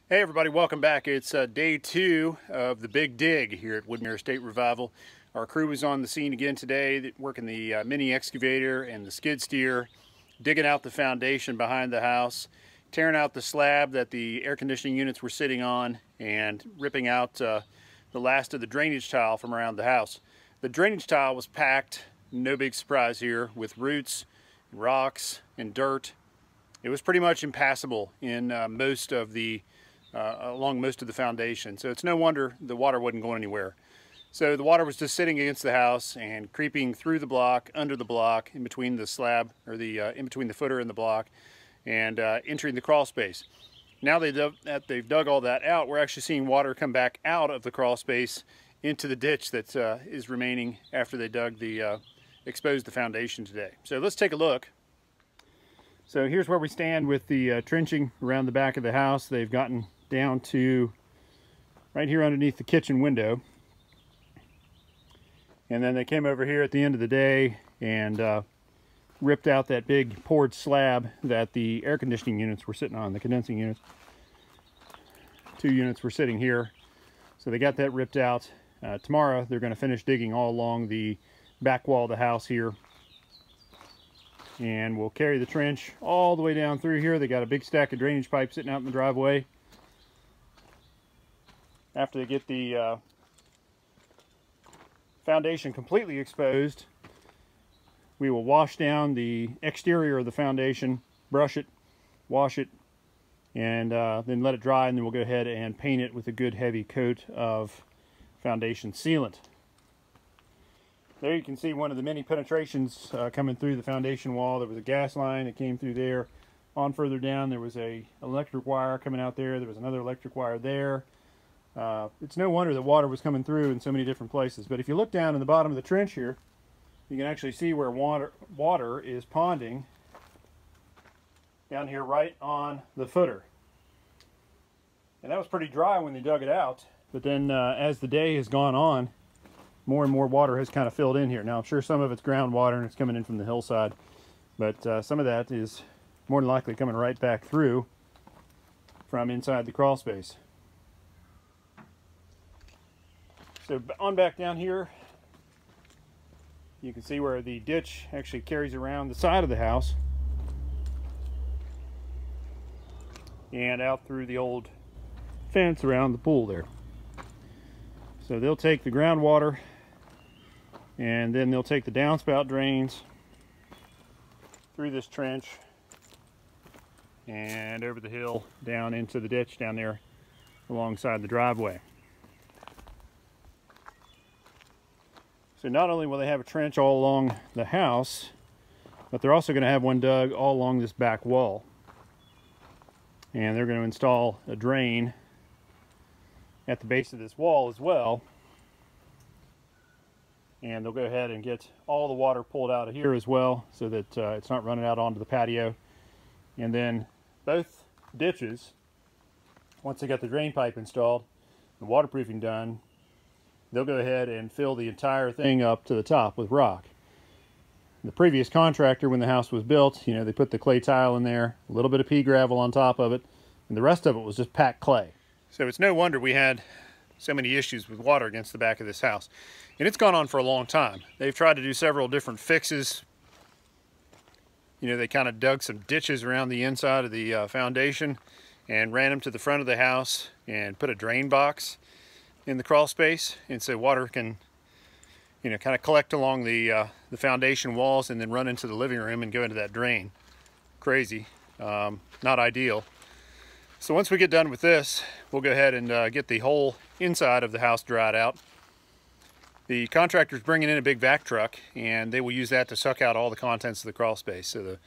Hey everybody, welcome back. It's day 2 of the Big Dig here at Woodmere State Revival. Our crew is on the scene again today, working the mini excavator and the skid steer, digging out the foundation behind the house, tearing out the slab that the air conditioning units were sitting on, and ripping out the last of the drainage tile from around the house. The drainage tile was packed, no big surprise here, with roots, rocks, and dirt. It was pretty much impassable in along most of the foundation. So it's no wonder the water wasn't going anywhere. So the water was just sitting against the house and creeping through the block, under the block, in between the slab, or in between the footer and the block, and entering the crawl space. Now they've dug all that out, we're actually seeing water come back out of the crawl space into the ditch that is remaining after they exposed the foundation today. So let's take a look. So here's where we stand with the trenching around the back of the house. They've gotten down to right here underneath the kitchen window, and then they came over here at the end of the day and ripped out that big poured slab that the air conditioning units were sitting on, the condensing units. 2 units were sitting here, so they got that ripped out. Tomorrow they're going to finish digging all along the back wall of the house here, and we'll carry the trench all the way down through here. They got a big stack of drainage pipe sitting out in the driveway. After they get the foundation completely exposed, we will wash down the exterior of the foundation, brush it, wash it, and then let it dry, and then we'll go ahead and paint it with a good heavy coat of foundation sealant. There you can see one of the many penetrations coming through the foundation wall. There was a gas line that came through there. On further down there was an electric wire coming out there. There was another electric wire there. It's no wonder that water was coming through in so many different places. But if you look down in the bottom of the trench here, you can actually see where water is ponding down here right on the footer. And that was pretty dry when they dug it out. But then as the day has gone on, more and more water has kind of filled in here. Now I'm sure some of it's groundwater and it's coming in from the hillside, but some of that is more than likely coming right back through from inside the crawl space. So on back down here, you can see where the ditch actually carries around the side of the house and out through the old fence around the pool there. So they'll take the groundwater and then they'll take the downspout drains through this trench and over the hill down into the ditch down there alongside the driveway. So not only will they have a trench all along the house, but they're also going to have one dug all along this back wall. And they're going to install a drain at the base of this wall as well. And they'll go ahead and get all the water pulled out of here as well, so that it's not running out onto the patio. And then both ditches, once they got the drain pipe installed and waterproofing done, they'll go ahead and fill the entire thing up to the top with rock. The previous contractor, when the house was built, they put the clay tile in there, a little bit of pea gravel on top of it, and the rest of it was just packed clay. So it's no wonder we had so many issues with water against the back of this house. And it's gone on for a long time. They've tried to do several different fixes. They kind of dug some ditches around the inside of the foundation and ran them to the front of the house and put a drain box in the crawl space, and so water can kind of collect along the foundation walls and then run into the living room and go into that drain. Crazy. Not ideal. So once we get done with this, we'll go ahead and get the whole inside of the house dried out. The contractor's bringing in a big vac truck, and they will use that to suck out all the contents of the crawl space. So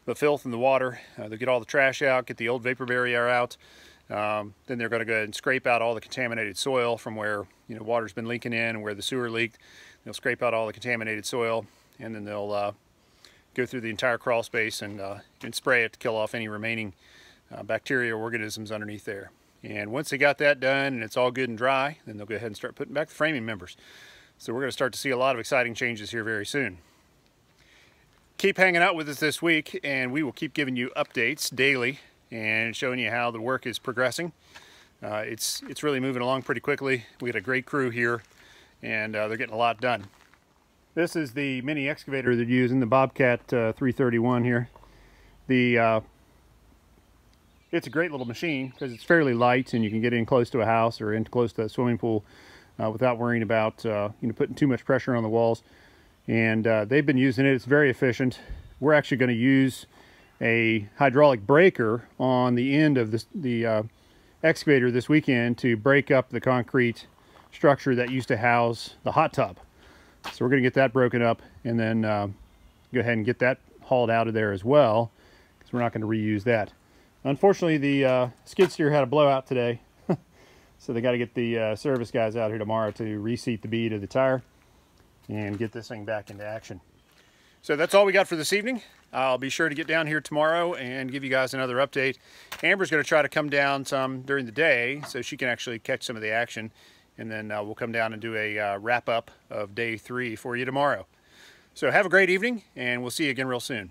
the filth and the water, they'll get all the trash out, get the old vapor barrier out. Then they're going to go ahead and scrape out all the contaminated soil from where water's been leaking in and where the sewer leaked. They'll scrape out all the contaminated soil, and then they'll go through the entire crawl space and spray it to kill off any remaining bacteria or organisms underneath there. And once they got that done and it's all good and dry, then they'll go ahead and start putting back the framing members. So we're going to start to see a lot of exciting changes here very soon. Keep hanging out with us this week, and we will keep giving you updates daily and showing you how the work is progressing. It's really moving along pretty quickly. We got a great crew here, and they're getting a lot done. This is the mini excavator they're using, the Bobcat 331 here. It's a great little machine because it's fairly light, and you can get in close to a house or in close to a swimming pool without worrying about putting too much pressure on the walls. And they've been using it. It's very efficient. We're actually going to use a hydraulic breaker on the end of the excavator this weekend to break up the concrete structure that used to house the hot tub. So we're going to get that broken up, and then go ahead and get that hauled out of there as well, because we're not going to reuse that. Unfortunately, the skid steer had a blowout today, so they got to get the service guys out here tomorrow to reseat the bead of the tire and get this thing back into action. So that's all we got for this evening. I'll be sure to get down here tomorrow and give you guys another update. Amber's going to try to come down some during the day so she can actually catch some of the action, and then we'll come down and do a wrap up of day 3 for you tomorrow. So have a great evening, and we'll see you again real soon.